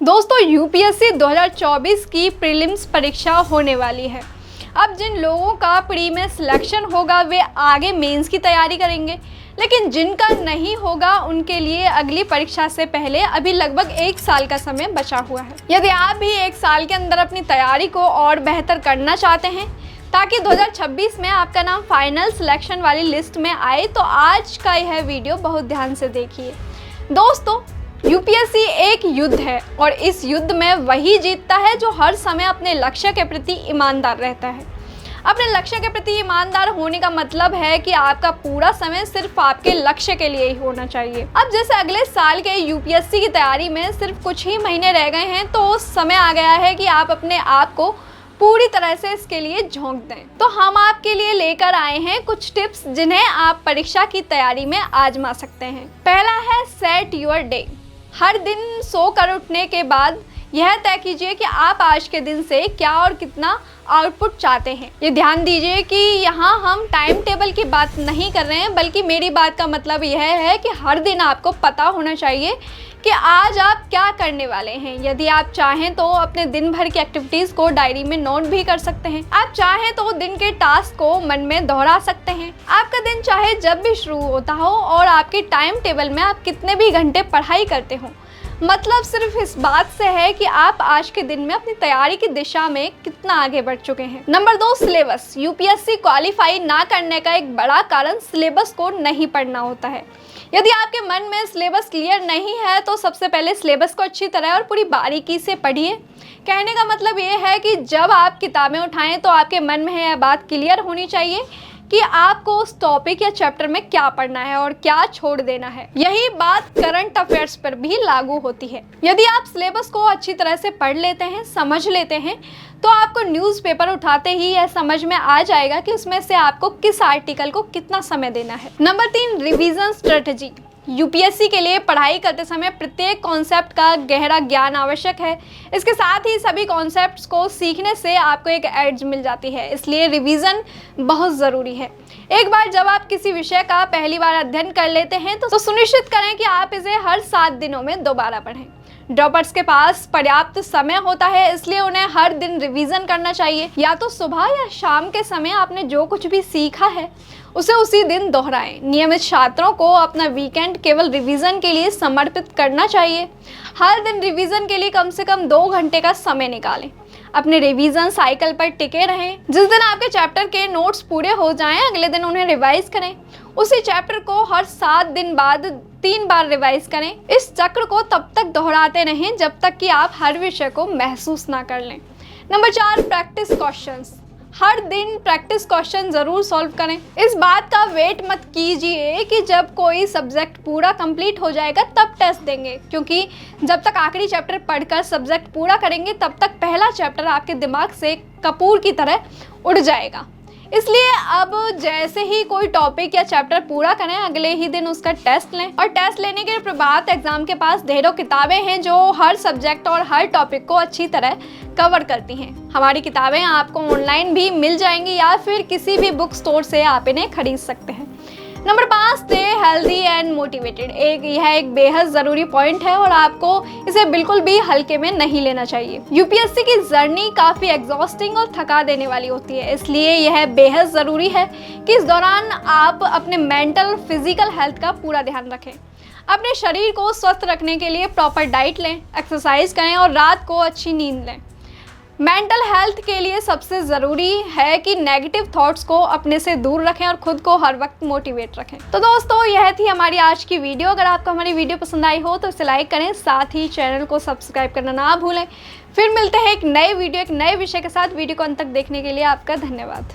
दोस्तों यूपीएससी 2024 की प्रीलिम्स परीक्षा होने वाली है। अब जिन लोगों का प्री में सिलेक्शन होगा वे आगे मेंस की तैयारी करेंगे, लेकिन जिनका नहीं होगा उनके लिए अगली परीक्षा से पहले अभी लगभग 1 साल का समय बचा हुआ है। यदि आप भी 1 साल के अंदर अपनी तैयारी को और बेहतर करना चाहते हैं ताकि 2026 में आपका नाम फाइनल सिलेक्शन वाली लिस्ट में आए, तो आज का यह वीडियो बहुत ध्यान से देखिए। दोस्तों, यूपीएससी एक युद्ध है और इस युद्ध में वही जीतता है जो हर समय अपने लक्ष्य के प्रति ईमानदार रहता है। अपने लक्ष्य के प्रति ईमानदार होने का मतलब है कि आपका पूरा समय सिर्फ आपके लक्ष्य के लिए ही होना चाहिए। अब जैसे अगले साल के यूपीएससी की तैयारी में सिर्फ कुछ ही महीने रह गए हैं, तो उस समय आ गया है कि आप अपने आप को पूरी तरह से इसके लिए झोंक दें। तो हम आपके लिए लेकर आए हैं कुछ टिप्स जिन्हें आप परीक्षा की तैयारी में आजमा सकते हैं। पहला है सेट योर डे। हर दिन सोकर उठने के बाद यह तय कीजिए कि आप आज के दिन से क्या और कितना आउटपुट चाहते हैं। ये ध्यान दीजिए कि यहाँ हम टाइम टेबल की बात नहीं कर रहे हैं, बल्कि मेरी बात का मतलब यह है कि हर दिन आपको पता होना चाहिए कि आज आप क्या करने वाले हैं। यदि आप चाहें तो अपने दिन भर की एक्टिविटीज़ को डायरी में नोट भी कर सकते हैं। आप चाहें तो दिन के टास्क को मन में दोहरा सकते हैं। आपका दिन चाहे जब भी शुरू होता हो और आपके टाइम टेबल में आप कितने भी घंटे पढ़ाई करते हो, मतलब सिर्फ इस बात से है कि आप आज के दिन में अपनी तैयारी की दिशा में कितना आगे बढ़ चुके हैं। Number 2, syllabus. यूपीएससी क्वालिफाई ना करने का एक बड़ा कारण सिलेबस को नहीं पढ़ना होता है। यदि आपके मन में सिलेबस क्लियर नहीं है तो सबसे पहले सिलेबस को अच्छी तरह और पूरी बारीकी से पढ़िए। कहने का मतलब ये है कि जब आप किताबें उठाएं तो आपके मन में यह बात क्लियर होनी चाहिए कि आपको उस टॉपिक या चैप्टर में क्या पढ़ना है और क्या छोड़ देना है। यही बात करंट अफेयर्स पर भी लागू होती है। यदि आप सिलेबस को अच्छी तरह से पढ़ लेते हैं, समझ लेते हैं, तो आपको न्यूज़पेपर उठाते ही यह समझ में आ जाएगा कि उसमें से आपको किस आर्टिकल को कितना समय देना है। Number 3, revision strategy. यूपीएससी के लिए पढ़ाई करते समय प्रत्येक कॉन्सेप्ट का गहरा ज्ञान आवश्यक है। इसके साथ ही सभी कॉन्सेप्ट्स को सीखने से आपको एक एज मिल जाती है, इसलिए रिवीजन बहुत ज़रूरी है। एक बार जब आप किसी विषय का पहली बार अध्ययन कर लेते हैं तो सुनिश्चित करें कि आप इसे हर 7 दिनों में दोबारा पढ़ें। ड्रॉपर्स के पास पर्याप्त समय होता है, इसलिए उन्हें हर दिन रिवीजन करना चाहिए। या तो सुबह या शाम के समय आपने जो कुछ भी सीखा है उसे उसी दिन दोहराएं। नियमित छात्रों को अपना वीकेंड केवल रिवीजन के लिए समर्पित करना चाहिए। हर दिन रिवीजन के लिए कम से कम 2 घंटे का समय निकालें। अपने रिवीजन साइकिल पर टिके रहें। जिस दिन आपके चैप्टर के नोट्स पूरे हो जाएं, अगले दिन उन्हें रिवाइज करें। उसी चैप्टर को हर 7 दिन बाद 3 बार रिवाइज करें। इस चक्र को तब तक दोहराते रहें जब तक कि आप हर विषय को महसूस ना कर लें। Number 4, practice questions. हर दिन प्रैक्टिस क्वेश्चन ज़रूर सॉल्व करें। इस बात का वेट मत कीजिए कि जब कोई सब्जेक्ट पूरा कंप्लीट हो जाएगा तब टेस्ट देंगे, क्योंकि जब तक आखिरी चैप्टर पढ़कर सब्जेक्ट पूरा करेंगे तब तक पहला चैप्टर आपके दिमाग से कपूर की तरह उड़ जाएगा। इसलिए अब जैसे ही कोई टॉपिक या चैप्टर पूरा करें, अगले ही दिन उसका टेस्ट लें। और टेस्ट लेने के बाद एग्जाम के पास ढेरों किताबें हैं जो हर सब्जेक्ट और हर टॉपिक को अच्छी तरह कवर करती हैं। हमारी किताबें आपको ऑनलाइन भी मिल जाएंगी या फिर किसी भी बुक स्टोर से आप इन्हें खरीद सकते हैं। Number 5, stay healthy and motivated. यह एक बेहद ज़रूरी पॉइंट है और आपको इसे बिल्कुल भी हल्के में नहीं लेना चाहिए। यूपीएससी की जर्नी काफ़ी एग्जॉस्टिंग और थका देने वाली होती है, इसलिए यह बेहद ज़रूरी है कि इस दौरान आप अपने मेंटल फिजिकल हेल्थ का पूरा ध्यान रखें। अपने शरीर को स्वस्थ रखने के लिए प्रॉपर डाइट लें, एक्सरसाइज करें और रात को अच्छी नींद लें। मेंटल हेल्थ के लिए सबसे ज़रूरी है कि नेगेटिव थॉट्स को अपने से दूर रखें और खुद को हर वक्त मोटिवेट रखें। तो दोस्तों, यह थी हमारी आज की वीडियो। अगर आपको हमारी वीडियो पसंद आई हो तो इसे लाइक करें, साथ ही चैनल को सब्सक्राइब करना ना भूलें। फिर मिलते हैं एक नए वीडियो, एक नए विषय के साथ। वीडियो को अंत तक देखने के लिए आपका धन्यवाद।